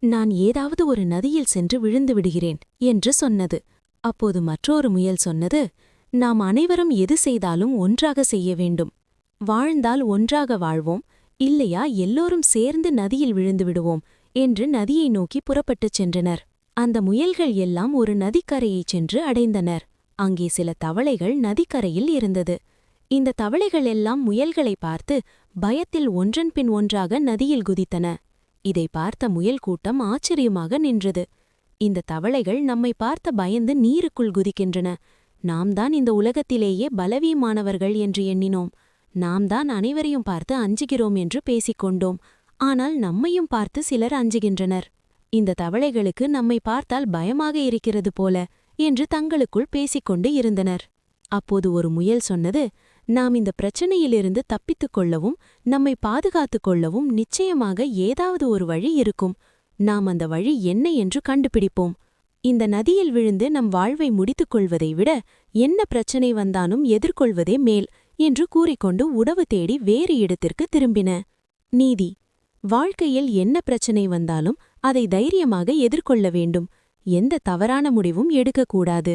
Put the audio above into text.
நான் ஏதாவது ஒரு நதியில் சென்று விழுந்து விடுகிறேன் என்று சொன்னது. அப்போது மற்றொரு முயல் சொன்னது, நாம் அனைவரும் எது செய்தாலும் ஒன்றாக செய்ய வேண்டும். வாழ்ந்தால் ஒன்றாக வாழ்வோம், இல்லையா எல்லோரும் சேர்ந்து நதியில் விழுந்து விடுவோம் என்று நதியை நோக்கி புறப்பட்டுச் சென்றனர். அந்த முயல்கள் எல்லாம் ஒரு நதிக்கரையைச் சென்று அடைந்தனர். அங்கே சில தவளைகள் நதிக்கரையில் இருந்தது. இந்த தவளைகள் எல்லாம் முயல்களை பார்த்து பயத்தில் ஒன்றன் பின் ஒன்றாக நதியில் குதித்தன. இதை பார்த்த முயல் கூட்டம் ஆச்சரியமாக நின்றது. இந்த தவளைகள் நம்மை பார்த்த பயந்து நீருக்குள் குதிக்கின்றன. நாம் தான் இந்த உலகத்திலேயே பலவீனமானவர்கள் என்று எண்ணினோம். நாம் தான் அனைவரையும் பார்த்து அஞ்சுகிறோம் என்று பேசிக்கொண்டோம். ஆனால் நம்மையும் பார்த்து சிலர் அஞ்சுகின்றனர். இந்த தவளைகளுக்கு நம்மை பார்த்தால் பயமாக இருக்கிறது போல என்று தங்களுக்குள் பேசிக்கொண்டு இருந்தனர். அப்போது ஒரு முயல் சொன்னது, நாம் இந்த பிரச்சனையிலிருந்து தப்பித்துக் கொள்ளவும் நம்மை பாதுகாத்துக் கொள்ளவும் நிச்சயமாக ஏதாவது ஒரு வழி இருக்கும். நாம் அந்த வழி என்ன என்று கண்டுபிடிப்போம். இந்த நதியில் விழுந்து நம் வாழ்வை முடித்துக் கொள்வதை விட என்ன பிரச்சனை வந்தாலும் எதிர்கொள்வதே மேல் என்று கூறிக்கொண்டு உணவு தேடி வேறு இடத்திற்கு திரும்பின. நீதி: வாழ்க்கையில் என்ன பிரச்சனை வந்தாலும் அதை தைரியமாக எதிர்கொள்ள வேண்டும். எந்த தவறான முடிவும் எடுக்கக்கூடாது.